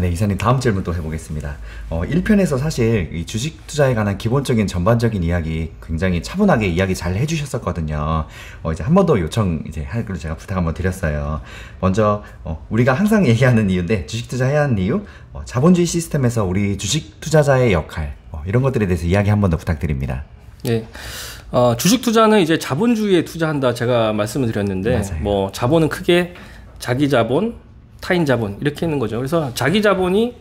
네, 이사님 다음 질문 또 해보겠습니다. 1편에서 사실 이 주식 투자에 관한 기본적인 전반적인 이야기 굉장히 차분하게 이야기 잘 해주셨었거든요. 이제 한 번 더 요청 이제 할 걸로 제가 부탁 한번 드렸어요. 먼저 우리가 항상 얘기하는 이유인데 주식 투자해야 하는 이유, 자본주의 시스템에서 우리 주식 투자자의 역할 이런 것들에 대해서 이야기 한 번 더 부탁드립니다. 네. 주식 투자는 이제 자본주의에 투자한다 제가 말씀을 드렸는데 맞아요. 뭐 자본은 크게 자기 자본, 타인 자본 이렇게 있는 거죠. 그래서 자기 자본이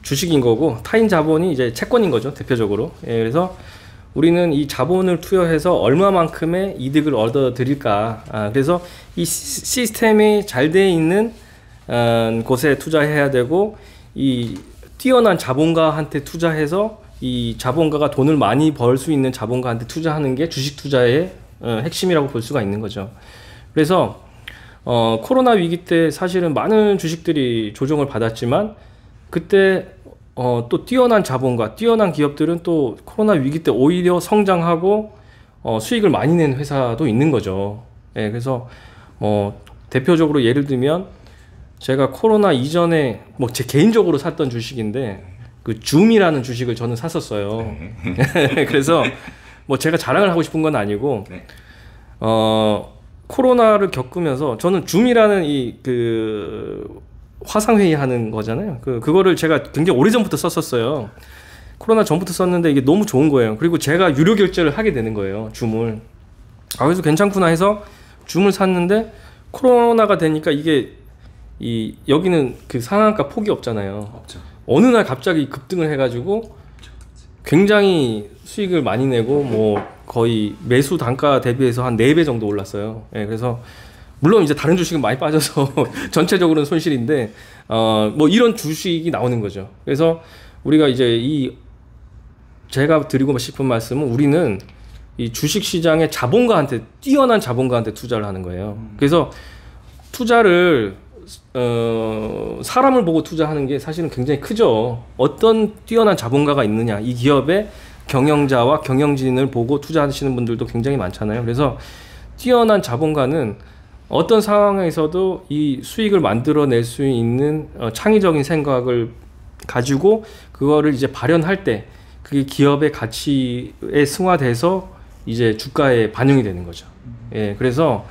주식인 거고 타인 자본이 이제 채권인 거죠, 대표적으로. 예, 그래서 우리는 이 자본을 투여해서 얼마만큼의 이득을 얻어 드릴까. 그래서 이 시스템이 잘 돼 있는 곳에 투자해야 되고 이 뛰어난 자본가한테 투자해서 이 자본가가 돈을 많이 벌 수 있는 자본가한테 투자하는 게 주식 투자의 핵심이라고 볼 수가 있는 거죠. 그래서 코로나 위기 때 사실은 많은 주식들이 조정을 받았지만 그때 또 뛰어난 자본가, 뛰어난 기업들은 또 코로나 위기 때 오히려 성장하고 수익을 많이 낸 회사도 있는 거죠. 예, 그래서 대표적으로 예를 들면 제가 코로나 이전에 뭐 제 개인적으로 샀던 주식인데 그 줌이라는 주식을 저는 샀었어요. 그래서 뭐 제가 자랑을 하고 싶은 건 아니고 코로나를 겪으면서 저는 줌이라는 그 화상회의 하는 거잖아요. 그거를 제가 굉장히 오래전부터 썼었어요. 코로나 전부터 썼는데 이게 너무 좋은 거예요. 그리고 제가 유료 결제를 하게 되는 거예요, 줌을. 그래서 괜찮구나 해서 줌을 샀는데 코로나가 되니까 이게 여기는 그 상한가 폭이 없잖아요. 없죠. 어느 날 갑자기 급등을 해가지고 굉장히 수익을 많이 내고 뭐 거의 매수 단가 대비해서 한 4배 정도 올랐어요. 예, 그래서 물론 이제 다른 주식은 많이 빠져서 전체적으로는 손실인데 뭐 이런 주식이 나오는 거죠. 그래서 우리가 이제 제가 드리고 싶은 말씀은 우리는 이 주식 시장의 자본가한테 뛰어난 자본가한테 투자를 하는 거예요. 그래서 투자를 사람을 보고 투자하는 게 사실은 굉장히 크죠. 어떤 뛰어난 자본가가 있느냐, 이 기업의 경영자와 경영진을 보고 투자하시는 분들도 굉장히 많잖아요. 그래서 뛰어난 자본가는 어떤 상황에서도 이 수익을 만들어낼 수 있는 창의적인 생각을 가지고 그거를 이제 발현할 때 그게 기업의 가치에 승화돼서 이제 주가에 반영이 되는 거죠. 예, 그래서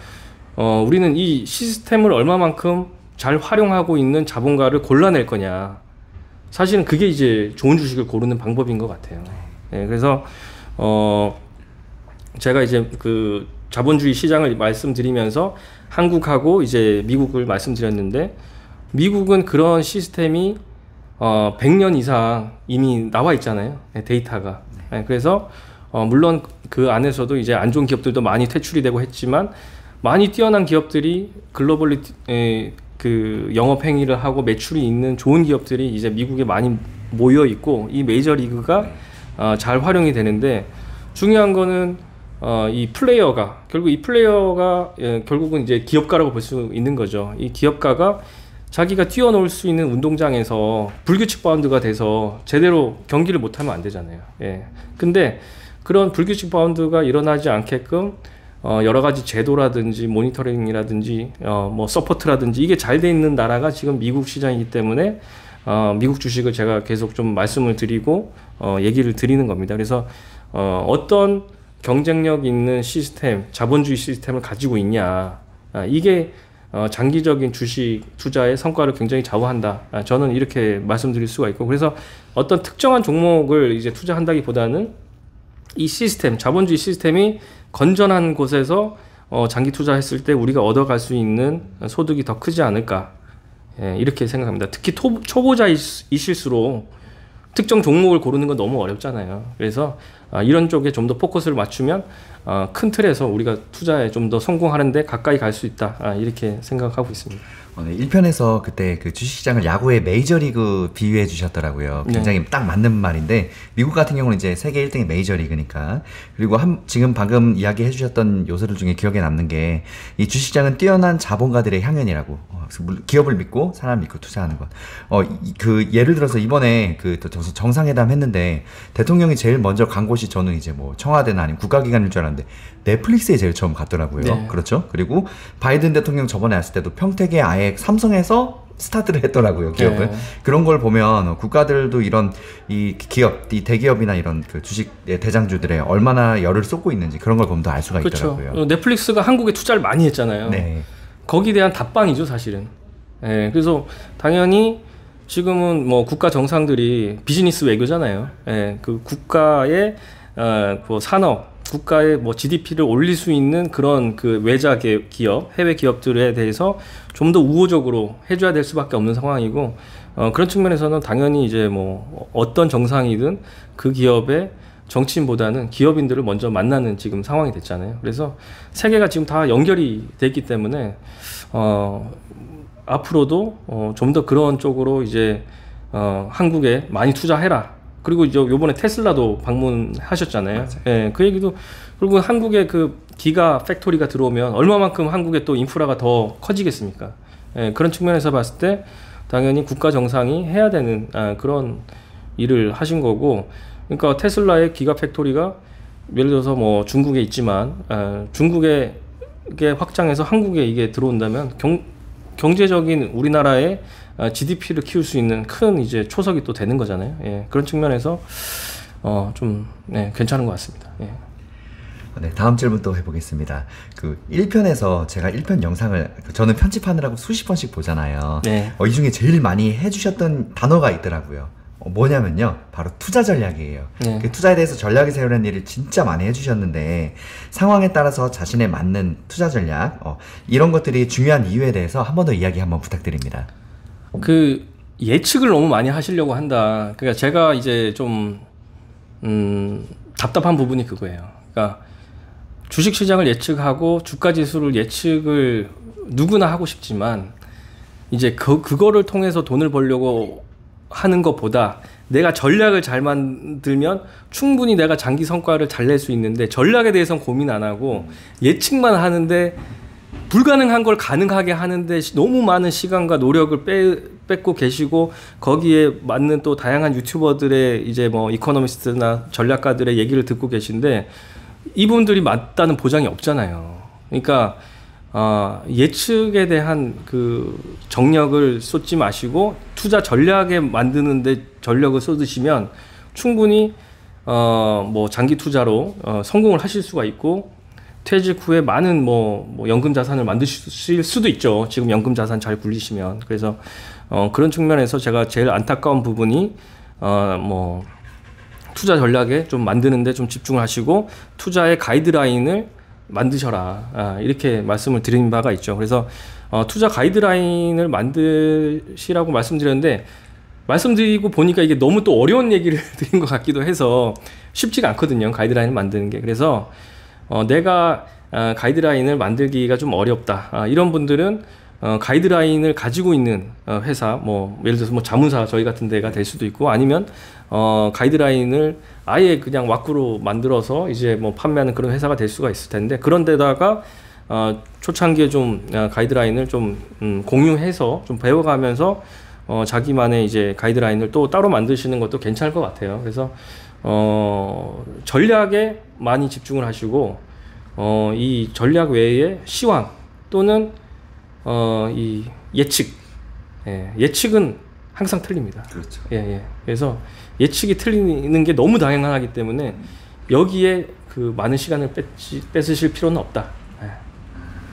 우리는 이 시스템을 얼마만큼 잘 활용하고 있는 자본가를 골라낼 거냐. 사실은 그게 이제 좋은 주식을 고르는 방법인 것 같아요. 예, 그래서 제가 이제 그 자본주의 시장을 말씀드리면서 한국하고 이제 미국을 말씀드렸는데 미국은 그런 시스템이 100년 이상 이미 나와 있잖아요. 데이터가. 예, 그래서 물론 그 안에서도 이제 안 좋은 기업들도 많이 퇴출이 되고 했지만 많이 뛰어난 기업들이 글로벌리 그 영업 행위를 하고 매출이 있는 좋은 기업들이 이제 미국에 많이 모여 있고 이 메이저 리그가 잘 활용이 되는데 중요한 거는 이 플레이어가 결국은 이제 기업가라고 볼 수 있는 거죠. 이 기업가가 자기가 뛰어놀 수 있는 운동장에서 불규칙 바운드가 돼서 제대로 경기를 못하면 안 되잖아요. 예. 근데 그런 불규칙 바운드가 일어나지 않게끔 여러 가지 제도라든지 모니터링이라든지 뭐 서포트라든지 이게 잘 돼 있는 나라가 지금 미국 시장이기 때문에 미국 주식을 제가 계속 좀 말씀을 드리고 얘기를 드리는 겁니다. 그래서 어떤 경쟁력 있는 시스템, 자본주의 시스템을 가지고 있냐, 이게 장기적인 주식 투자의 성과를 굉장히 좌우한다. 저는 이렇게 말씀드릴 수가 있고, 그래서 어떤 특정한 종목을 이제 투자한다기보다는 이 시스템, 자본주의 시스템이 건전한 곳에서 장기 투자했을 때 우리가 얻어갈 수 있는 소득이 더 크지 않을까, 이렇게 생각합니다. 특히 초보자이실수록 특정 종목을 고르는 건 너무 어렵잖아요. 그래서 이런 쪽에 좀 더 포커스를 맞추면 큰 틀에서 우리가 투자에 좀 더 성공하는데 가까이 갈 수 있다, 이렇게 생각하고 있습니다. 네, 1편에서 그때 그 주식시장을 야구의 메이저리그 비유해 주셨더라고요. 굉장히 네. 딱 맞는 말인데 미국 같은 경우는 이제 세계 1등의 메이저리그니까. 그리고 지금 방금 이야기해 주셨던 요소들 중에 기억에 남는 게 이 주식시장은 뛰어난 자본가들의 향연이라고. 기업을 믿고 사람 믿고 투자하는 것. 그 예를 들어서 이번에 그 정상회담 했는데 대통령이 제일 먼저 간 곳이 저는 이제 뭐 청와대나 아니면 국가기관일 줄 알았는데 넷플릭스에 제일 처음 갔더라고요. 네. 그렇죠. 그리고 바이든 대통령 저번에 왔을 때도 평택에 아예 삼성에서 스타트를 했더라고요, 기업을. 네. 그런 걸 보면 국가들도 이런 이 기업, 이 대기업이나 이런 그 주식의 대장주들에 얼마나 열을 쏟고 있는지 그런 걸 보면 더 알 수가 그렇죠. 있더라고요. 넷플릭스가 한국에 투자를 많이 했잖아요. 네. 거기에 대한 답방이죠, 사실은. 예, 그래서 당연히 지금은 뭐 국가 정상들이 비즈니스 외교잖아요. 예, 그 국가의 그 산업, 국가의 뭐 GDP를 올릴 수 있는 그런 그 외자 기업, 해외 기업들에 대해서 좀 더 우호적으로 해줘야 될 수밖에 없는 상황이고, 그런 측면에서는 당연히 이제 뭐 어떤 정상이든 그 기업의 정치인보다는 기업인들을 먼저 만나는 지금 상황이 됐잖아요. 그래서 세계가 지금 다 연결이 됐기 때문에 앞으로도 좀 더 그런 쪽으로 이제 한국에 많이 투자해라. 그리고 이제 요번에 테슬라도 방문하셨잖아요. 예, 그 얘기도. 그리고 한국에 그 기가 팩토리가 들어오면 얼마만큼 한국에 또 인프라가 더 커지겠습니까? 예, 그런 측면에서 봤을 때 당연히 국가 정상이 해야 되는 그런 일을 하신 거고, 그러니까 테슬라의 기가 팩토리가 예를 들어서 뭐 중국에 있지만 중국에 확장해서 한국에 이게 들어온다면 경제적인 우리나라의 GDP를 키울 수 있는 큰 이제 초석이 또 되는 거잖아요. 예, 그런 측면에서 좀 괜찮은 것 같습니다. 예. 네, 다음 질문 또 해보겠습니다. 그 1편에서 제가 1편 영상을 저는 편집하느라고 수십 번씩 보잖아요. 네. 이 중에 제일 많이 해주셨던 단어가 있더라고요. 뭐냐면요, 바로 투자 전략이에요. 네. 그 투자에 대해서 전략을 세우는 일을 진짜 많이 해주셨는데, 상황에 따라서 자신에 맞는 투자 전략, 이런 것들이 중요한 이유에 대해서 한 번 더 이야기 한번 부탁드립니다. 그 예측을 너무 많이 하시려고 한다. 그러니까 제가 이제 좀 답답한 부분이 그거예요. 그러니까 주식 시장을 예측하고 주가 지수를 예측을 누구나 하고 싶지만, 이제 그거를 통해서 돈을 벌려고 하는 것보다 내가 전략을 잘 만들면 충분히 내가 장기 성과를 잘 낼 수 있는데, 전략에 대해서는 고민 안 하고 예측만 하는데, 불가능한 걸 가능하게 하는데 너무 많은 시간과 노력을 뺏고 계시고, 거기에 맞는 또 다양한 유튜버들의 이제 뭐 이코노미스트나 전략가들의 얘기를 듣고 계신데, 이분들이 맞다는 보장이 없잖아요. 그러니까 예측에 대한 그 정력을 쏟지 마시고 투자 전략에 만드는데 전력을 쏟으시면 충분히 뭐 장기 투자로 성공을 하실 수가 있고, 퇴직 후에 많은 뭐 연금 자산을 만드실 수도 있죠. 지금 연금 자산 잘 굴리시면. 그래서 그런 측면에서 제가 제일 안타까운 부분이 뭐 투자 전략에 좀 만드는데 좀 집중을 하시고 투자의 가이드라인을 만드셔라, 이렇게 말씀을 드린 바가 있죠. 그래서 투자 가이드라인을 만드시라고 말씀드렸는데, 말씀드리고 보니까 이게 너무 또 어려운 얘기를 드린 것 같기도 해서 쉽지가 않거든요, 가이드라인을 만드는 게. 그래서 내가 가이드라인을 만들기가 좀 어렵다, 이런 분들은 가이드라인을 가지고 있는 회사, 뭐 예를 들어서 뭐 자문사 저희 같은 데가 될 수도 있고, 아니면 가이드라인을 아예 그냥 왁구로 만들어서 이제 뭐 판매하는 그런 회사가 될 수가 있을 텐데, 그런 데다가 초창기에 좀 가이드라인을 좀 공유해서 좀 배워가면서 자기만의 이제 가이드라인을 또 따로 만드시는 것도 괜찮을 것 같아요. 그래서 전략에 많이 집중을 하시고, 이 전략 외에 시황 또는 이 예측, 예측은 항상 틀립니다. 그렇죠. 그래서 예측이 틀리는 게 너무 당연하기 때문에 여기에 그 많은 시간을 뺏으실 필요는 없다.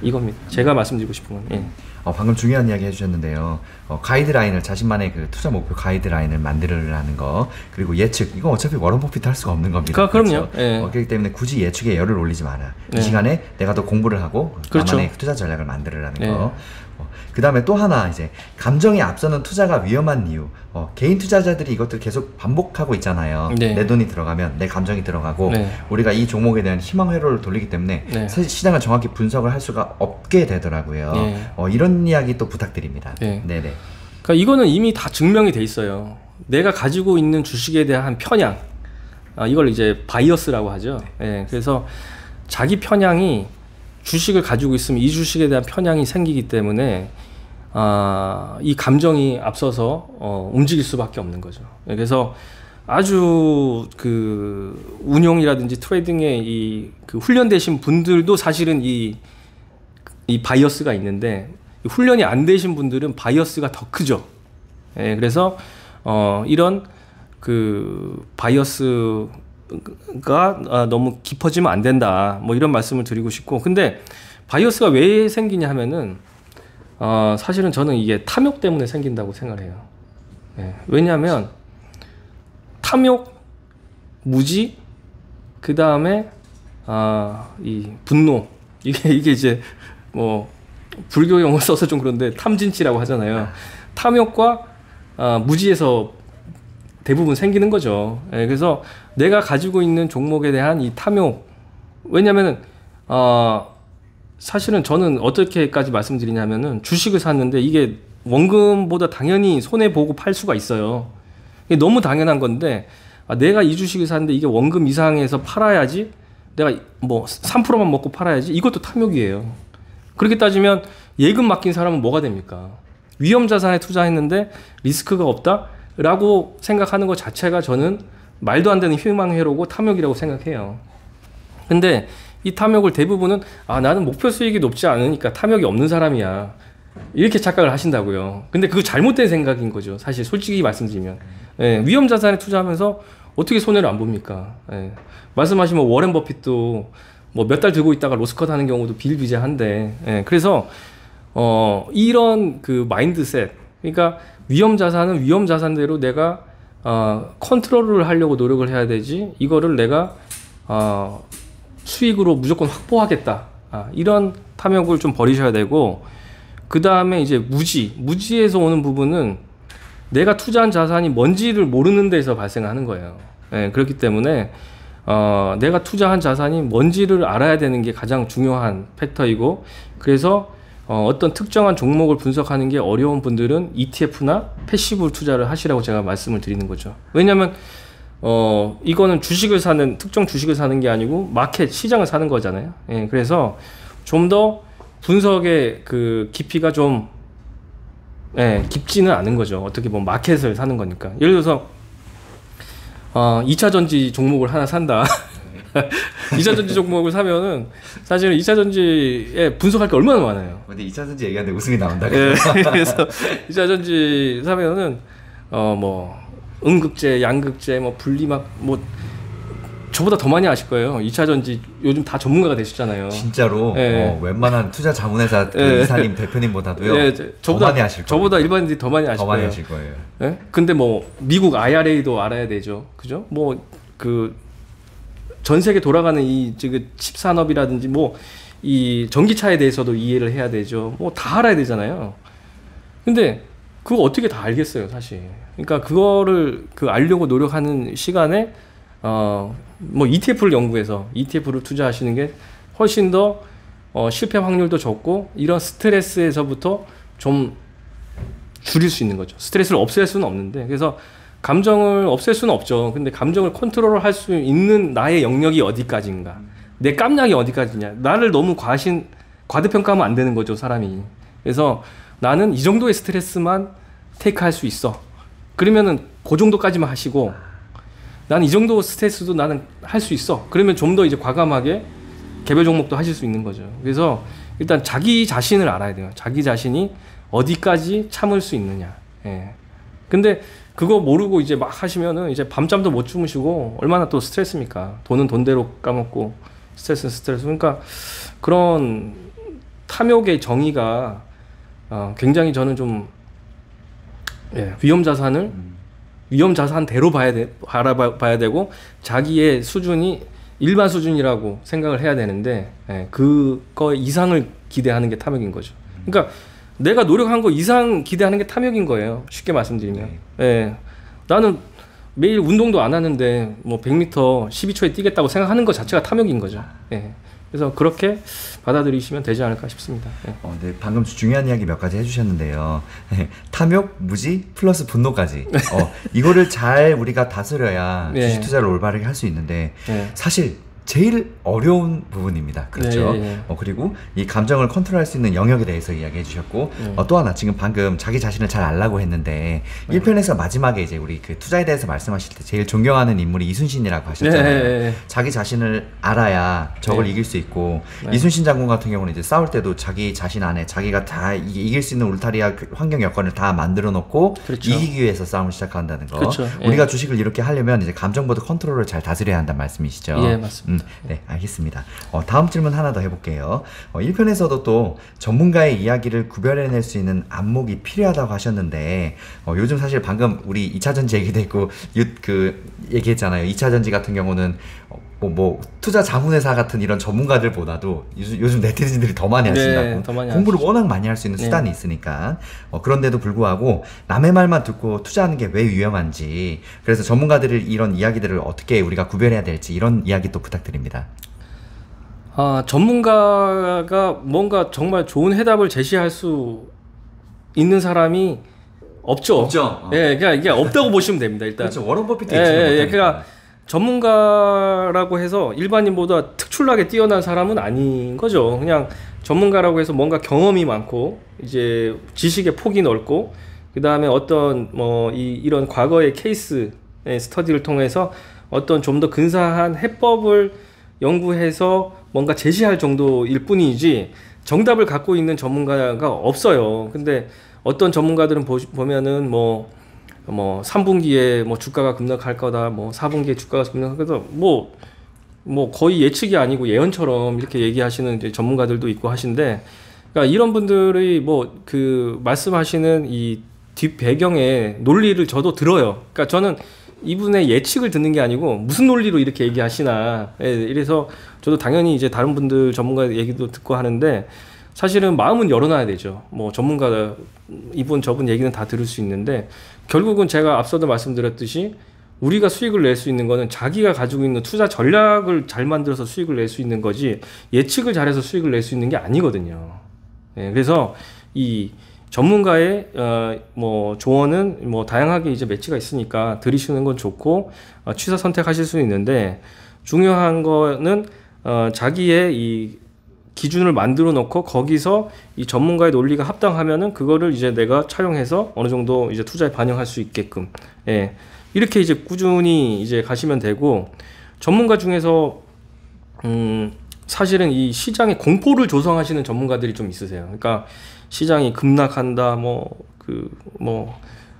이겁니다. 제가 말씀드리고 싶은 건. 방금 중요한 이야기 해주셨는데요. 가이드라인을, 자신만의 그 투자 목표 가이드라인을 만들으라는 거, 그리고 예측, 이건 어차피 워런 버핏 할 수가 없는 겁니다. 그럼요. 그렇죠? 그렇기 때문에 굳이 예측에 열을 올리지 마라. 이 시간에 내가 더 공부를 하고 그렇죠. 나만의 투자 전략을 만들으라는 거. 그 다음에 또 하나, 이제 감정이 앞서는 투자가 위험한 이유. 개인 투자자들이 이것들 계속 반복하고 있잖아요. 네. 내 돈이 들어가면 내 감정이 들어가고, 우리가 이 종목에 대한 희망 회로를 돌리기 때문에 시장을 정확히 분석을 할 수가 없게 되더라고요. 이런 이야기 또 부탁드립니다. 네네. 그러니까 이거는 이미 다 증명이 돼 있어요. 내가 가지고 있는 주식에 대한 편향, 이걸 이제 바이어스라고 하죠. 그래서 자기 편향이, 주식을 가지고 있으면 이 주식에 대한 편향이 생기기 때문에 이 감정이 앞서서 움직일 수밖에 없는 거죠. 그래서 아주 그 운용이라든지 트레이딩에 이 그 훈련되신 분들도 사실은 이 바이어스가 있는데, 훈련이 안 되신 분들은 바이어스가 더 크죠. 예, 그래서 이런 그 바이어스가 너무 깊어지면 안 된다. 뭐 이런 말씀을 드리고 싶고, 근데 바이어스가 왜 생기냐 하면은 사실은 저는 이게 탐욕 때문에 생긴다고 생각을 해요. 예, 왜냐하면 탐욕, 무지, 그 다음에 이 분노, 이게 이제 뭐 불교 용어 써서 좀 그런데 탐진치라고 하잖아요. 탐욕과 무지에서 대부분 생기는 거죠. 예, 그래서 내가 가지고 있는 종목에 대한 이 탐욕, 왜냐면은 사실은 저는 어떻게까지 말씀드리냐면은 주식을 샀는데 이게 원금보다 당연히 손해 보고 팔 수가 있어요. 이게 너무 당연한 건데 내가 이 주식을 샀는데 이게 원금 이상에서 팔아야지, 내가 뭐 3%만 먹고 팔아야지, 이것도 탐욕이에요. 그렇게 따지면 예금 맡긴 사람은 뭐가 됩니까? 위험 자산에 투자했는데 리스크가 없다라고 생각하는 것 자체가 저는 말도 안 되는 희망회로고 탐욕이라고 생각해요. 근데 이 탐욕을 대부분은 나는 목표 수익이 높지 않으니까 탐욕이 없는 사람이야, 이렇게 착각을 하신다고요. 근데 그거 잘못된 생각인 거죠. 사실 솔직히 말씀드리면 위험 자산에 투자하면서 어떻게 손해를 안 봅니까? 말씀하신 뭐 워렌 버핏도 뭐 몇 달 들고 있다가 로스컷 하는 경우도 비일비재한데, 그래서 이런 그 마인드셋, 그러니까 위험 자산은 위험 자산대로 내가 컨트롤을 하려고 노력을 해야 되지, 이거를 내가 수익으로 무조건 확보하겠다, 이런 탐욕을 좀 버리셔야 되고, 그 다음에 이제 무지에서 오는 부분은 내가 투자한 자산이 뭔지를 모르는 데서 발생하는 거예요. 그렇기 때문에 내가 투자한 자산이 뭔지를 알아야 되는 게 가장 중요한 팩터이고, 그래서 어떤 특정한 종목을 분석하는 게 어려운 분들은 ETF나 패시브 투자를 하시라고 제가 말씀을 드리는 거죠. 왜냐하면 이거는 특정 주식을 사는 게 아니고 마켓, 시장을 사는 거잖아요. 그래서 좀 더 분석의 그 깊이가 좀 깊지는 않은 거죠. 어떻게 보면 마켓을 사는 거니까. 예를 들어서 2차 전지 종목을 하나 산다. 2차 전지 종목을 사면은 사실은 2차 전지에 분석할 게 얼마나 많아요. 근데 2차 전지 얘기하는데 웃음이 나온다. 그래서 2차 전지 사면은 뭐 음극재, 양극재, 뭐 분리막, 뭐 저보다 더 많이 아실 거예요. 2차 전지 요즘 다 전문가가 되시잖아요. 진짜로 웬만한 투자 자문회사 그 이사님 대표님보다도요. 더 많이 아실 거예요. 저보다 일반인들이 더 많이 아실 더 거예요. 많이 아실 거예요. 근데 뭐 미국 IRA도 알아야 되죠. 그죠? 뭐 그 전 세계 돌아가는 이 지금 칩 산업이라든지 뭐 이 전기차에 대해서도 이해를 해야 되죠. 뭐 다 알아야 되잖아요. 근데 그거 어떻게 다 알겠어요, 사실. 그러니까 그거를 알려고 노력하는 시간에 뭐 ETF를 연구해서 ETF를 투자하시는 게 훨씬 더 실패 확률도 적고, 이런 스트레스에서부터 좀 줄일 수 있는 거죠. 스트레스를 없앨 수는 없는데, 그래서 감정을 없앨 수는 없죠. 근데 감정을 컨트롤 할 수 있는 나의 영역이 어디까지인가, 내 깜냥이 어디까지냐, 나를 너무 과대평가하면 안 되는 거죠, 사람이. 그래서 나는 이 정도의 스트레스만 테이크할 수 있어, 그러면은 그 정도까지만 하시고, 나는 이 정도 스트레스도 나는 할 수 있어, 그러면 좀 더 이제 과감하게 개별 종목도 하실 수 있는 거죠. 그래서 일단 자기 자신을 알아야 돼요. 자기 자신이 어디까지 참을 수 있느냐. 근데 그거 모르고 이제 막 하시면은 이제 밤잠도 못 주무시고 얼마나 또 스트레스입니까? 돈은 돈대로 까먹고 스트레스는 스트레스. 그러니까 그런 탐욕의 정의가 굉장히 저는 좀 위험 자산을 위험 자산대로 바라봐야 되고, 자기의 수준이 일반 수준이라고 생각을 해야 되는데, 그거 이상을 기대하는 게 탐욕인 거죠. 그러니까 내가 노력한 거 이상 기대하는 게 탐욕인 거예요. 쉽게 말씀드리면. 나는 매일 운동도 안 하는데 뭐 100m 12초에 뛰겠다고 생각하는 것 자체가 탐욕인 거죠. 그래서 그렇게 받아들이시면 되지 않을까 싶습니다. 네, 방금 중요한 이야기 몇 가지 해주셨는데요. 탐욕, 무지, 플러스 분노까지. 이거를 잘 우리가 다스려야 주식 투자를 올바르게 할 수 있는데, 사실 제일 어려운 부분입니다. 그렇죠. 그리고 이 감정을 컨트롤할 수 있는 영역에 대해서 이야기해 주셨고 또 하나 지금 방금 자기 자신을 잘 알라고 했는데 1편에서 마지막에 이제 우리 그 투자에 대해서 말씀하실 때 제일 존경하는 인물이 이순신이라고 하셨잖아요. 자기 자신을 알아야 적을 이길 수 있고 이순신 장군 같은 경우는 이제 싸울 때도 자기 자신 안에 자기가 다 이길 수 있는 울타리와 환경 여건을 다 만들어 놓고 그렇죠. 이기기 위해서 싸움을 시작한다는 거. 그렇죠. 우리가 주식을 이렇게 하려면 이제 감정보다 컨트롤을 잘 다스려야 한다는 말씀이시죠. 예, 맞습니다. 네, 알겠습니다. 다음 질문 하나 더 해볼게요. 1편에서도 또 전문가의 이야기를 구별해낼 수 있는 안목이 필요하다고 하셨는데 요즘 사실 방금 우리 2차전지 얘기도 있고 얘기했잖아요. 2차전지 같은 경우는 뭐 투자 자문회사 같은 이런 전문가들보다도 요즘 네티즌들이 더 많이 하신다고 더 많이 공부를 워낙 많이 할 수 있는 수단이 있으니까 그런데도 불구하고 남의 말만 듣고 투자하는 게 왜 위험한지 그래서 전문가들의 이런 이야기들을 어떻게 우리가 구별해야 될지 이런 이야기 또 부탁드립니다. 전문가가 뭔가 정말 좋은 해답을 제시할 수 있는 사람이 없죠. 예, 그러니까 이게 없다고 보시면 됩니다. 일단. 그렇죠. 워런 버핏도 그러니까 전문가라고 해서 일반인보다 특출나게 뛰어난 사람은 아닌 거죠. 그냥 전문가라고 해서 뭔가 경험이 많고 이제 지식의 폭이 넓고 그 다음에 어떤 이런 과거의 케이스 스터디를 통해서 어떤 좀 더 근사한 해법을 연구해서 뭔가 제시할 정도일 뿐이지 정답을 갖고 있는 전문가가 없어요. 근데 어떤 전문가들은 보면은 3분기에 주가가 급락할 거다, 4분기에 주가가 급락할 거다, 거의 예측이 아니고 예언처럼 이렇게 얘기하시는 이제 전문가들도 있고 하신데, 그러니까 이런 분들의 말씀하시는 이 뒷 배경의 논리를 저도 들어요. 그러니까 저는 이분의 예측을 듣는 게 아니고 무슨 논리로 이렇게 얘기하시나, 이래서 저도 당연히 이제 다른 분들 전문가 얘기도 듣고 하는데 사실은 마음은 열어놔야 되죠. 전문가 이분 저분 얘기는 다 들을 수 있는데 결국은 제가 앞서도 말씀드렸듯이 우리가 수익을 낼 수 있는 거는 자기가 가지고 있는 투자 전략을 잘 만들어서 수익을 낼 수 있는 거지 예측을 잘해서 수익을 낼 수 있는 게 아니거든요. 그래서 이 전문가의 조언은 다양하게 이제 매치가 있으니까 들으시는 건 좋고 취사 선택하실 수 있는데 중요한 거는 자기의 이 기준을 만들어 놓고 거기서 이 전문가의 논리가 합당하면은 그거를 이제 내가 차용해서 어느 정도 이제 투자에 반영할 수 있게끔 이렇게 이제 꾸준히 이제 가시면 되고 전문가 중에서 사실은 이 시장의 공포를 조성하시는 전문가들이 좀 있으세요. 그러니까 시장이 급락한다,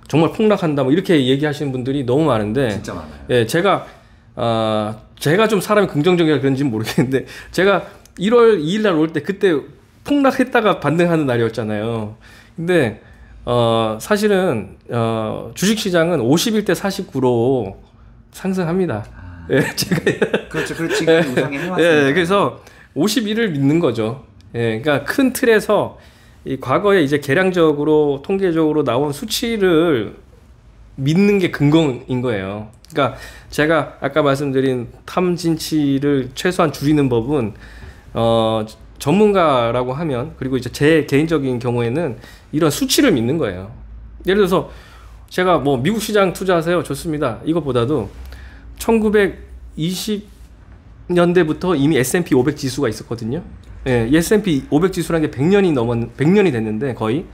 정말 폭락한다, 이렇게 얘기하시는 분들이 너무 많은데, 진짜 많아요. 제가 좀 사람이 긍정적이라 그런지는 모르겠는데, 제가 1월 2일 날 올 때 그때 폭락했다가 반등하는 날이었잖아요. 근데, 사실은, 주식시장은 51대 49로 상승합니다. 그렇죠. 지금 우상에 해왔습니다. 그래서 51을 믿는 거죠. 그러니까 큰 틀에서 이 과거에 이제 계량적으로 통계적으로 나온 수치를 믿는 게 근거인 거예요. 그러니까 제가 아까 말씀드린 탐진치를 최소한 줄이는 법은 전문가라고 하면 그리고 이제 제 개인적인 경우에는 이런 수치를 믿는 거예요. 예를 들어서 제가 미국 시장 투자하세요, 좋습니다. 이것보다도 1920년대부터 이미 S&P 500 지수가 있었거든요. S&P 500 지수라는 게 100년이 됐는데 거의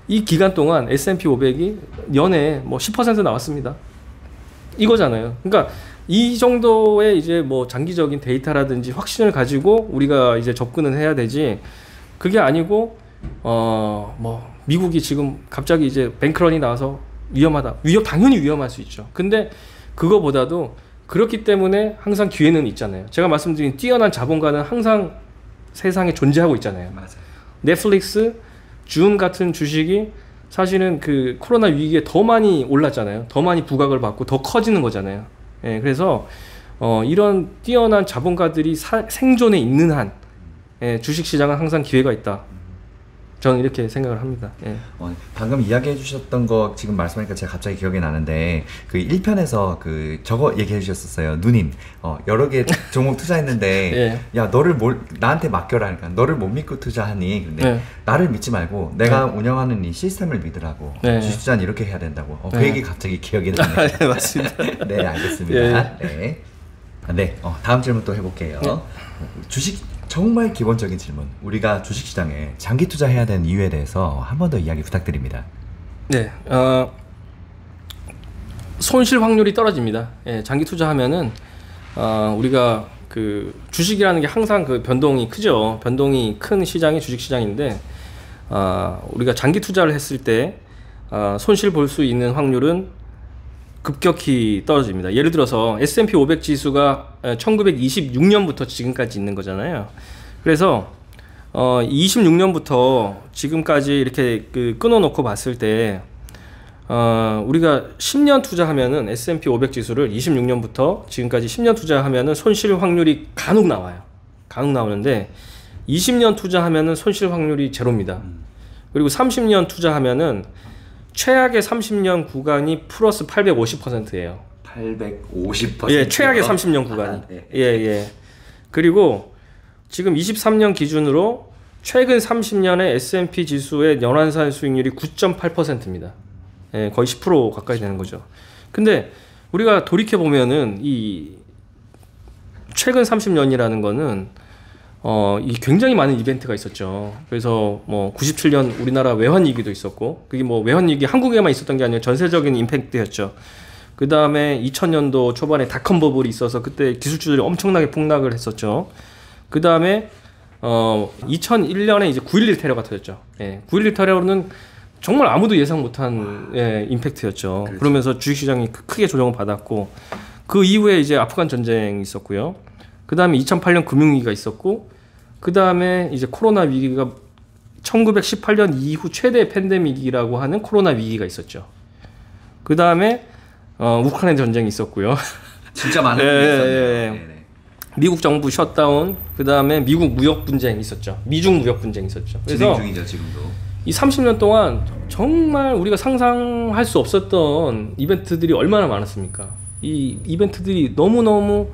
이 기간 동안 S&P 500이 연에 10% 나왔습니다. 이거잖아요. 그러니까 이 정도의 이제 장기적인 데이터라든지 확신을 가지고 우리가 이제 접근은 해야 되지. 그게 아니고 미국이 지금 갑자기 이제 뱅크런이 나와서 위험하다. 당연히 위험할 수 있죠. 근데 그거보다도 그렇기 때문에 항상 기회는 있잖아요. 제가 말씀드린 뛰어난 자본가는 항상 세상에 존재하고 있잖아요. 맞아요. 넷플릭스, 줌 같은 주식이 사실은 그 코로나 위기에 더 많이 올랐잖아요. 더 많이 부각을 받고 더 커지는 거잖아요. 그래서 이런 뛰어난 자본가들이 생존에 있는 한 주식시장은 항상 기회가 있다. 저는 이렇게 생각을 합니다. 방금 이야기해 주셨던 거 지금 말씀하니까 제가 갑자기 기억이 나는데 그 1편에서 저거 얘기해 주셨었어요. 누님 여러 개 종목 투자했는데 야 나한테 맡겨라. 그러니까 너를 못 믿고 투자하니. 근데 나를 믿지 말고 내가 운영하는 이 시스템을 믿으라고. 주식 투자는 이렇게 해야 된다고. 그 얘기 갑자기 기억이 나네요. 맞습니다. 네, 알겠습니다. 네. 네, 다음 질문 또 해볼게요. 네. 주식 정말 기본적인 질문. 우리가 주식시장에 장기 투자해야 되는 이유에 대해서 한 번 더 이야기 부탁드립니다. 네, 손실 확률이 떨어집니다. 예, 장기 투자하면은 우리가 그 주식이라는 게 항상 그 변동이 크죠. 변동이 큰 시장이 주식 시장인데 우리가 장기 투자를 했을 때 손실 볼 수 있는 확률은 급격히 떨어집니다. 예를 들어서 S&P 500 지수가 1926년부터 지금까지 있는 거잖아요. 그래서 26년부터 지금까지 이렇게 그 끊어놓고 봤을 때 우리가 10년 투자하면은 S&P 500 지수를 26년부터 지금까지 10년 투자하면은 손실 확률이 간혹 나와요. 간혹 나오는데 20년 투자하면은 손실 확률이 제로입니다. 그리고 30년 투자하면은 최악의 30년 구간이 플러스 850%예요. 850%? 예, 최악의 30년 구간이. 네. 예, 예. 그리고 지금 23년 기준으로 최근 30년의 S&P 지수의 연환산 수익률이 9.8%입니다. 예, 거의 10% 가까이 되는 거죠. 근데 우리가 돌이켜 보면은 이 최근 30년이라는 거는 이 굉장히 많은 이벤트가 있었죠. 그래서 뭐 97년 우리나라 외환 위기도 있었고, 그게 뭐 외환 위기 한국에만 있었던 게 아니라 전세적인 임팩트였죠. 그 다음에 2000년도 초반에 닷컴 버블이 있어서 그때 기술주들이 엄청나게 폭락을 했었죠. 그 다음에 2001년에 이제 9.11 테러가 터졌죠. 예, 9.11 테러는 정말 아무도 예상 못한 임팩트였죠. 그렇죠. 그러면서 주식시장이 크게 조정을 받았고, 그 이후에 이제 아프간 전쟁이 있었고요. 그 다음에 2008년 금융위기가 있었고, 그 다음에 이제 코로나 위기가 1918년 이후 최대 팬데믹이라고 하는 코로나 위기가 있었죠. 그 다음에 우크라이나 전쟁이 있었고요. 진짜 많은 예, 게 있었네요. 예, 예. 미국 정부 셧다운, 그 다음에 미국 무역 분쟁이 있었죠. 미중 무역 분쟁이 있었죠. 진행 그래서 중이죠, 지금도. 이 30년 동안 정말 우리가 상상할 수 없었던 이벤트들이 얼마나 많았습니까? 이 이벤트들이 너무너무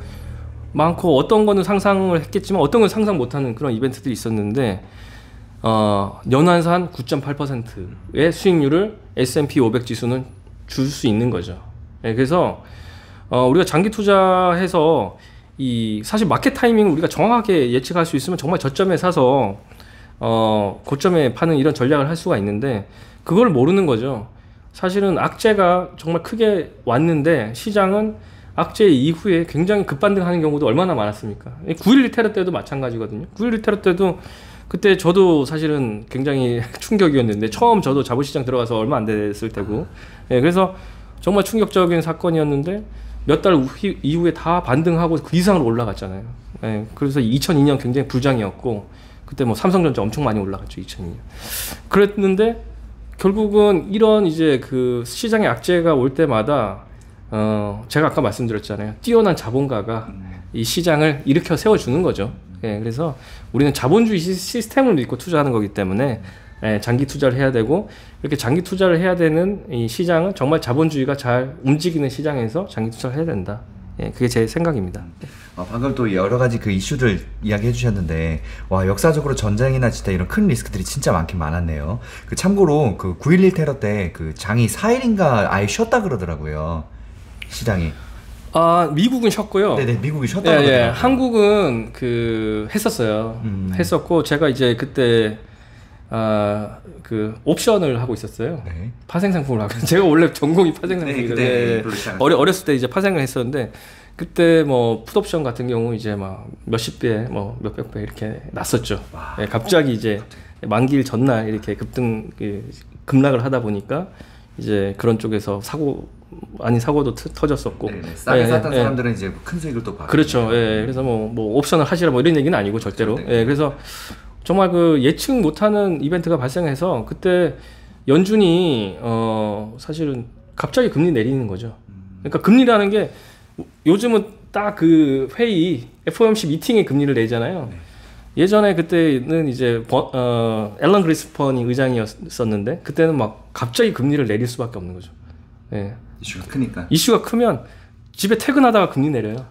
많고, 어떤 거는 상상을 했겠지만 어떤 건 상상 못하는 그런 이벤트들이 있었는데 연환산 9.8%의 수익률을 S&P 500 지수는 줄 수 있는 거죠. 네, 그래서 우리가 장기 투자해서 이 사실 마켓 타이밍을 우리가 정확하게 예측할 수 있으면 정말 저점에 사서 고점에 파는 이런 전략을 할 수가 있는데, 그걸 모르는 거죠. 사실은 악재가 정말 크게 왔는데 시장은 악재 이후에 굉장히 급반등하는 경우도 얼마나 많았습니까? 9.11 테러 때도 마찬가지거든요. 9.11 테러 때도 그때 저도 사실은 굉장히 충격이었는데, 처음 저도 자본시장 들어가서 얼마 안 됐을 때고, 예, 그래서 정말 충격적인 사건이었는데 몇 달 이후에 다 반등하고 그 이상으로 올라갔잖아요. 예, 그래서 2002년 굉장히 불장이었고, 그때 뭐 삼성전자 엄청 많이 올라갔죠, 2002년. 그랬는데 결국은 이런 이제 그 시장의 악재가 올 때마다 제가 아까 말씀드렸잖아요. 뛰어난 자본가가 이 시장을 일으켜 세워주는 거죠. 예, 그래서 우리는 자본주의 시스템을 믿고 투자하는 거기 때문에 장기 투자를 해야 되고, 이렇게 장기 투자를 해야 되는 이 시장은 정말 자본주의가 잘 움직이는 시장에서 장기 투자를 해야 된다. 예, 그게 제 생각입니다. 방금 또 여러 가지 그 이슈들 이야기해 주셨는데, 와, 역사적으로 전쟁이나 진짜 이런 큰 리스크들이 진짜 많긴 많았네요. 그 참고로 그 9.11 테러 때 그 장이 4일인가 아예 쉬었다 그러더라고요, 시장이. 미국은 쉬었고요. 네네, 미국이 쉬었다 예, 그러더라고요. 예, 한국은 그 했었어요. 했었고, 제가 이제 그때 그 옵션을 하고 있었어요. 네. 파생 상품을 하고. 제가 원래 전공이 파생 상품이거든요. 네, 어렸을 때 이제 파생을 했었는데, 그때 뭐 풋옵션 같은 경우 이제 막 몇십 배, 뭐 몇백 배 이렇게 났었죠. 예, 갑자기 이제 만기일 전날 이렇게 급락을 하다 보니까 이제 그런 쪽에서 사고도 터졌었고. 네네. 싸게 샀던 사람들은 이제 큰 수익을 또 받고. 그렇죠. 예, 그래서 뭐 옵션을 하시라 뭐 이런 얘기는 아니고 절대로. 그렇죠. 네. 예, 그래서 정말 그 예측 못하는 이벤트가 발생해서 그때 연준이 사실은 갑자기 금리 내리는 거죠. 그러니까 금리라는 게 요즘은 딱 그 회의 FOMC 미팅에 금리를 내잖아요. 네. 예전에 그때는 이제 앨런 그리스펀이 의장이었었는데, 그때는 막 갑자기 금리를 내릴 수밖에 없는 거죠. 예. 이슈가 크니까. 이슈가 크면 집에 퇴근하다가 금리 내려요.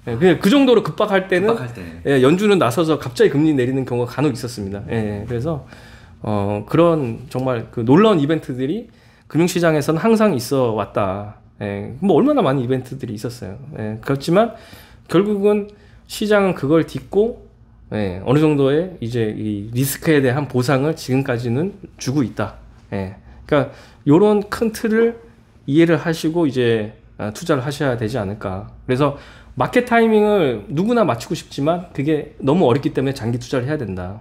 예, 그냥 그 정도로 급박할 때는 급박할 때. 예, 연준은 나서서 갑자기 금리 내리는 경우가 간혹 있었습니다. 예, 그래서 그런 정말 그 놀라운 이벤트들이 금융시장에서는 항상 있어 왔다. 예, 뭐 얼마나 많은 이벤트들이 있었어요. 예, 그렇지만 결국은 시장은 그걸 딛고 예, 어느 정도의 이제 이 리스크에 대한 보상을 지금까지는 주고 있다. 예, 그러니까 요런 큰 틀을 이해를 하시고 이제 투자를 하셔야 되지 않을까. 그래서 마켓 타이밍을 누구나 맞추고 싶지만 그게 너무 어렵기 때문에 장기 투자를 해야 된다.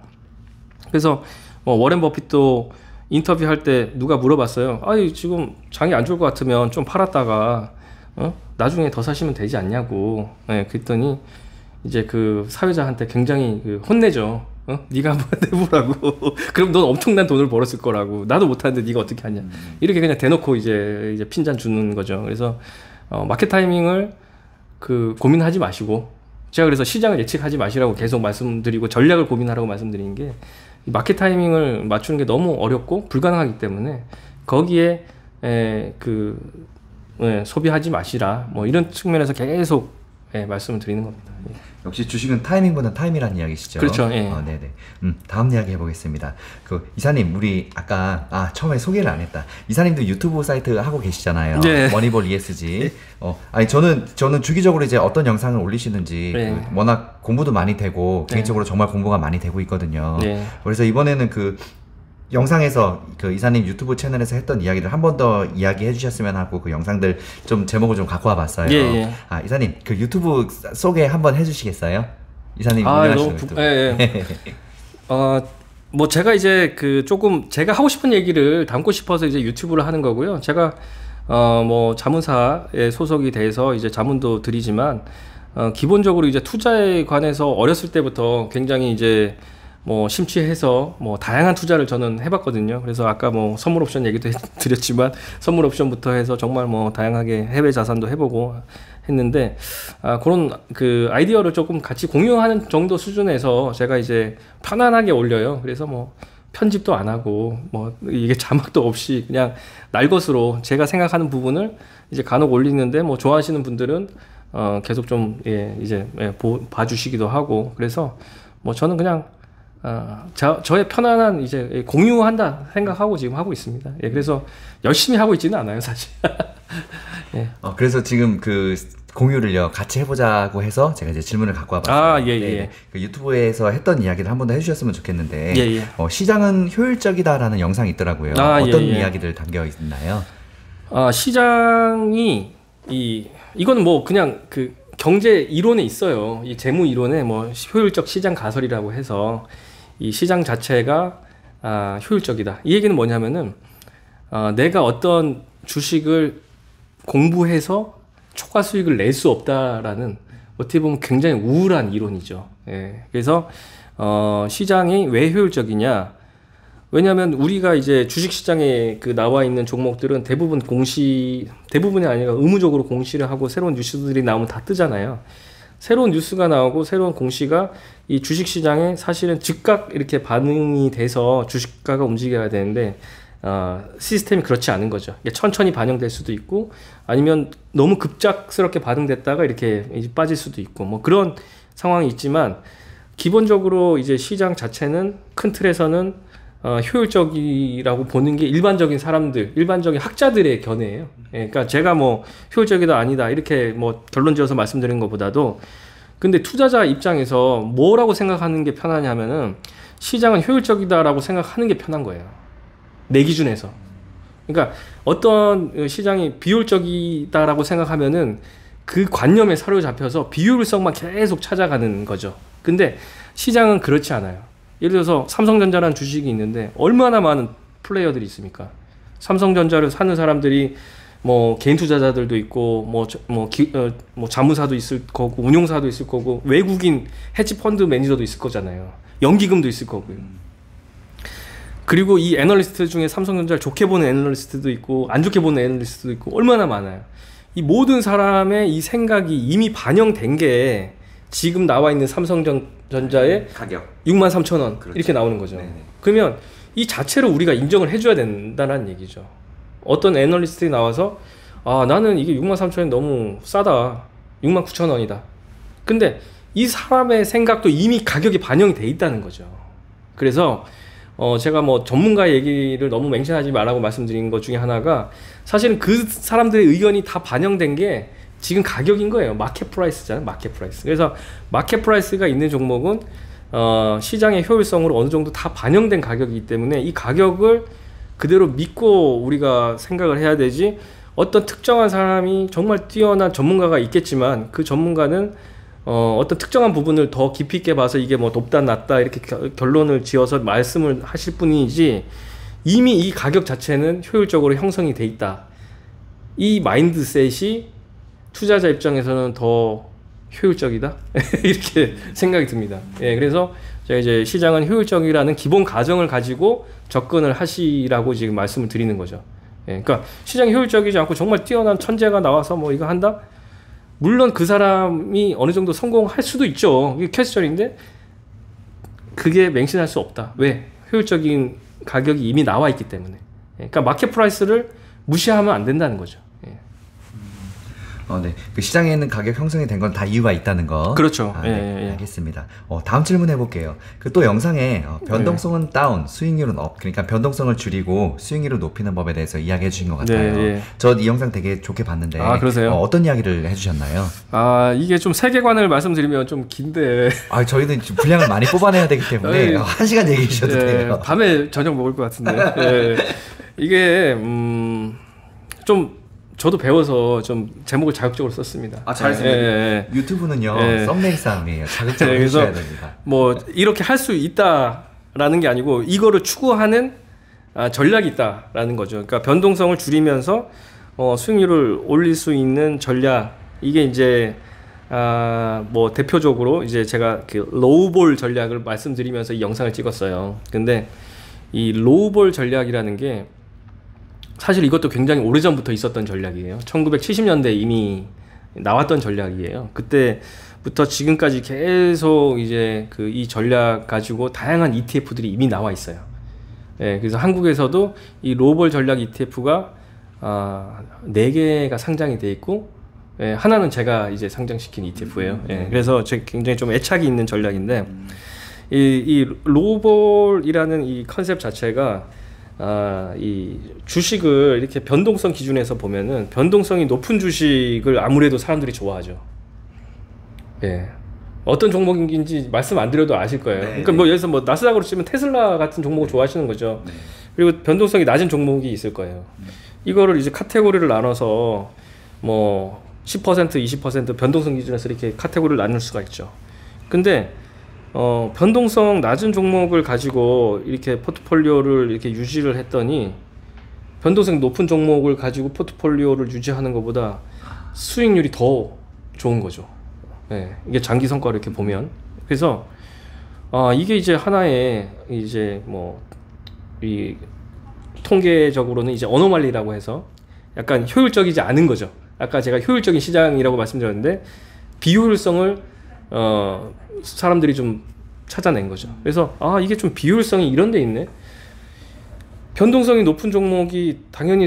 그래서 워렌 버핏도 인터뷰할 때 누가 물어봤어요. 아니 지금 장이 안 좋을 것 같으면 좀 팔았다가 나중에 더 사시면 되지 않냐고. 예, 그랬더니 이제 그 사회자한테 굉장히 혼내죠. 네가 한번 해보라고. 그럼 넌 엄청난 돈을 벌었을 거라고. 나도 못하는데 네가 어떻게 하냐. 이렇게 그냥 대놓고 이제 핀잔 주는 거죠. 그래서 마켓 타이밍을 고민하지 마시고, 제가 그래서 시장을 예측하지 마시라고 계속 말씀드리고 전략을 고민하라고 말씀드린 게, 이 마켓 타이밍을 맞추는 게 너무 어렵고 불가능하기 때문에 거기에 소비하지 마시라. 뭐 이런 측면에서 계속 말씀을 드리는 겁니다. 예. 역시 주식은 타이밍보다 타임이라는 이야기시죠. 그렇죠. 예. 네네. 다음 이야기 해보겠습니다. 이사님, 우리 아까 처음에 소개를 안 했다. 이사님도 유튜브 사이트 하고 계시잖아요. 네. 머니볼 ESG. 아니 저는 주기적으로 이제 어떤 영상을 올리시는지 네. 워낙 공부도 많이 되고 개인적으로 정말 공부가 많이 되고 있거든요. 네. 그래서 이번에는 영상에서 이사님 유튜브 채널에서 했던 이야기를 한 번 더 이야기해 주셨으면 하고 그 영상들 좀 제목을 좀 갖고 와봤어요. 예. 이사님 유튜브 소개 한번 해주시겠어요? 이사님 운영하시는 유튜브. 예. 뭐 제가 이제 조금 제가 하고 싶은 얘기를 담고 싶어서 이제 유튜브를 하는 거고요. 제가 뭐 자문사에 소속이 돼서 이제 자문도 드리지만 기본적으로 이제 투자에 관해서 어렸을 때부터 굉장히 이제 뭐 심취해서 뭐 다양한 투자를 저는 해봤거든요. 그래서 아까 뭐 선물 옵션 얘기도 드렸지만 선물 옵션부터 해서 정말 뭐 다양하게 해외 자산도 해보고 했는데 그런 아이디어를 조금 같이 공유하는 정도 수준에서 제가 이제 편안하게 올려요. 그래서 뭐 편집도 안 하고 뭐 이게 자막도 없이 그냥 날것으로 제가 생각하는 부분을 이제 간혹 올리는데 뭐 좋아하시는 분들은 계속 좀 봐주시기도 하고, 그래서 뭐 저는 그냥 저의 편안한 이제 공유한다 생각하고 지금 하고 있습니다. 예, 그래서 열심히 하고 있지는 않아요, 사실. 예. 그래서 지금 공유를요 같이 해보자고 해서 제가 이제 질문을 갖고 와봤어요. 예. 유튜브에서 했던 이야기를 한 번 더 해주셨으면 좋겠는데, 예. 시장은 효율적이다라는 영상이 있더라고요. 어떤 이야기들 담겨 있나요? 시장이 이건 뭐 그냥 경제 이론에 있어요. 이 재무 이론에 뭐 효율적 시장 가설이라고 해서 이 시장 자체가 효율적이다. 이 얘기는 뭐냐면은 내가 어떤 주식을 공부해서 초과 수익을 낼 수 없다라는, 어떻게 보면 굉장히 우울한 이론이죠. 예. 그래서 시장이 왜 효율적이냐? 왜냐하면 우리가 이제 주식시장에 나와 있는 종목들은 대부분이 아니라 의무적으로 공시를 하고 새로운 뉴스들이 나오면 다 뜨잖아요. 새로운 뉴스가 나오고 새로운 공시가 이 주식시장에 사실은 즉각 이렇게 반응이 돼서 주식가가 움직여야 되는데 시스템이 그렇지 않은 거죠. 천천히 반영될 수도 있고 아니면 너무 급작스럽게 반응됐다가 이렇게 빠질 수도 있고 뭐 그런 상황이 있지만, 기본적으로 이제 시장 자체는 큰 틀에서는 효율적이라고 보는 게 일반적인 학자들의 견해예요. 예, 그러니까 제가 뭐 효율적이다 아니다 이렇게 뭐 결론지어서 말씀드리는 것보다도, 근데 투자자 입장에서 뭐라고 생각하는 게 편하냐면은 시장은 효율적이다라고 생각하는 게 편한 거예요, 내 기준에서. 그러니까 어떤 시장이 비효율적이다라고 생각하면은 그 관념에 사로잡혀서 비효율성만 계속 찾아가는 거죠. 근데 시장은 그렇지 않아요. 예를 들어서 삼성전자라는 주식이 있는데 얼마나 많은 플레이어들이 있습니까? 삼성전자를 사는 사람들이 뭐 개인 투자자들도 있고 뭐 자문사도 있을 거고 운용사도 있을 거고 외국인 헤지펀드 매니저도 있을 거잖아요. 연기금도 있을 거고요. 그리고 이 애널리스트 중에 삼성전자를 좋게 보는 애널리스트도 있고 안 좋게 보는 애널리스트도 있고 얼마나 많아요. 이 모든 사람의 이 생각이 이미 반영된 게 지금 나와 있는 삼성전자의 가격 63,000원 그렇죠. 이렇게 나오는 거죠. 네네. 그러면 이 자체를 우리가 인정을 해줘야 된다는 얘기죠. 어떤 애널리스트가 나와서 나는 이게 63,000원이 너무 싸다, 69,000원이다. 근데 이 사람의 생각도 이미 가격이 반영이 돼 있다는 거죠. 그래서 제가 뭐 전문가 얘기를 너무 맹신하지 말라고 말씀드린 것 중에 하나가, 사실은 그 사람들의 의견이 다 반영된 게 지금 가격인 거예요. 마켓 프라이스잖아요. 마켓 프라이스. 그래서 마켓 프라이스가 있는 종목은 시장의 효율성으로 어느 정도 다 반영된 가격이기 때문에 이 가격을 그대로 믿고 우리가 생각을 해야 되지, 어떤 특정한 사람이 정말 뛰어난 전문가가 있겠지만 그 전문가는 어떤 특정한 부분을 더 깊이 있게 봐서 이게 뭐 높다 낮다 이렇게 결론을 지어서 말씀을 하실 뿐이지, 이미 이 가격 자체는 효율적으로 형성이 돼 있다. 이 마인드셋이 투자자 입장에서는 더 효율적이다 이렇게 생각이 듭니다. 예, 그래서 제가 이제 시장은 효율적이라는 기본 가정을 가지고 접근을 하시라고 지금 말씀을 드리는 거죠. 예, 그러니까 시장이 효율적이지 않고 정말 뛰어난 천재가 나와서 뭐 이거 한다? 물론 그 사람이 어느 정도 성공할 수도 있죠. 이게 캐스절인데 그게 맹신할 수 없다. 왜? 효율적인 가격이 이미 나와 있기 때문에. 예, 그러니까 마켓 프라이스를 무시하면 안 된다는 거죠. 예. 네. 그 시장에 있는 가격 형성이 된 건 다 이유가 있다는 거. 그렇죠. 네, 예, 예. 알겠습니다. 다음 질문 해볼게요. 그 또 영상에 변동성은 다운, 수익률은 업. 그러니까 변동성을 줄이고 수익률을 높이는 법에 대해서 이야기해 주신 것 같아요. 네, 예. 저 이 영상 되게 좋게 봤는데. 아, 그러세요? 어떤 이야기를 해주셨나요? 이게 좀 세계관을 말씀드리면 좀 긴데. 저희는 지금 분량을 많이 뽑아내야 되기 때문에 1시간 얘기해 주셔도 돼요. 밤에 저녁 먹을 것 같은데. 예. 이게 좀 저도 배워서 좀 제목을 자극적으로 썼습니다. 잘했습니다. 유튜브는요, 썸네일 싸움이에요. 자극적으로 해주셔야 됩니다. 뭐 이렇게 할 수 있다라는 게 아니고 이거를 추구하는 전략이 있다라는 거죠. 그러니까 변동성을 줄이면서 수익률을 올릴 수 있는 전략, 이게 이제 뭐 대표적으로 이제 제가 그 로우볼 전략을 말씀드리면서 이 영상을 찍었어요. 근데 이 로우볼 전략이라는 게 사실 이것도 굉장히 오래전부터 있었던 전략이에요. 1970년대에 이미 나왔던 전략이에요. 그때부터 지금까지 계속 이제 이 전략 가지고 다양한 ETF들이 이미 나와 있어요. 예, 그래서 한국에서도 이 로우볼 전략 ETF가 4개가 상장이 돼 있고, 예, 하나는 제가 이제 상장시킨 ETF예요. 예, 그래서 굉장히 좀 애착이 있는 전략인데, 이 로우볼이라는 이 컨셉 자체가 이 주식을 이렇게 변동성 기준에서 보면은 변동성이 높은 주식을 아무래도 사람들이 좋아하죠. 예. 어떤 종목인지 말씀 안 드려도 아실 거예요. 그러니까 뭐 예를 들어서 뭐 나스닥으로 치면 테슬라 같은 종목을 좋아하시는 거죠. 그리고 변동성이 낮은 종목이 있을 거예요. 이거를 이제 카테고리를 나눠서 뭐 10%, 20% 변동성 기준에서 이렇게 카테고리를 나눌 수가 있죠. 근데 변동성 낮은 종목을 가지고 이렇게 포트폴리오를 이렇게 유지를 했더니 변동성 높은 종목을 가지고 포트폴리오를 유지하는 것보다 수익률이 더 좋은 거죠. 네, 이게 장기 성과를 이렇게 보면. 그래서 이게 이제 하나의 이제 뭐 이 통계적으로는 이제 어노말리라고 해서 약간 효율적이지 않은 거죠. 아까 제가 효율적인 시장이라고 말씀드렸는데 비효율성을 사람들이 좀 찾아낸 거죠. 그래서 이게 좀 비효율성이 이런 데 있네. 변동성이 높은 종목이 당연히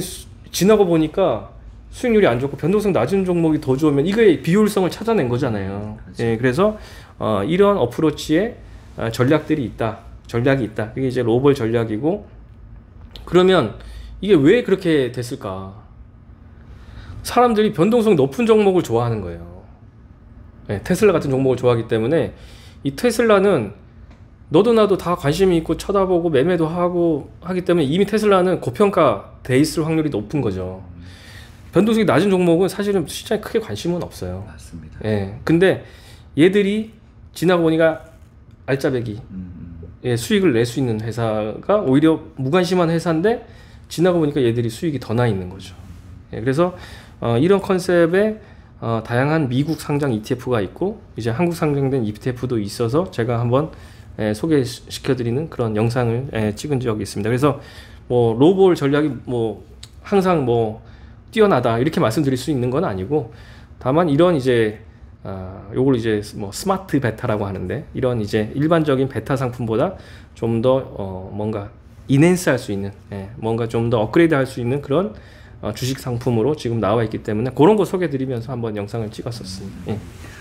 지나고 보니까 수익률이 안 좋고 변동성 낮은 종목이 더 좋으면 이거의 비효율성을 찾아낸 거잖아요. 그렇죠. 예, 그래서 이런 어프로치에 전략들이 있다. 전략이 있다. 이게 이제 로우볼 전략이고, 그러면 이게 왜 그렇게 됐을까? 사람들이 변동성 높은 종목을 좋아하는 거예요. 네, 테슬라 같은 종목을 좋아하기 때문에 이 테슬라는 너도 나도 다 관심이 있고 쳐다보고 매매도 하고 하기 때문에 이미 테슬라는 고평가 돼 있을 확률이 높은 거죠. 변동성이 낮은 종목은 사실은 시장에 크게 관심은 없어요. 맞습니다. 예, 근데 얘들이 지나고 보니까 알짜배기 수익을 낼 수 있는 회사가 오히려 무관심한 회사인데 지나고 보니까 얘들이 수익이 더 나 있는 거죠. 예, 그래서 이런 컨셉의 다양한 미국 상장 ETF가 있고 이제 한국 상장된 ETF도 있어서 제가 한번 소개시켜드리는 그런 영상을 찍은 적이 있습니다. 그래서 뭐 로우볼 전략이 뭐 항상 뭐 뛰어나다 이렇게 말씀드릴 수 있는 건 아니고, 다만 이런 이제 요걸 이제 뭐 스마트 베타라고 하는데, 이런 이제 일반적인 베타 상품보다 좀 더 뭔가 인핸스 할 수 있는, 뭔가 좀 더 업그레이드 할 수 있는 그런 주식 상품으로 지금 나와 있기 때문에 그런 거 소개해 드리면서 한번 영상을 찍었었습니다. 예.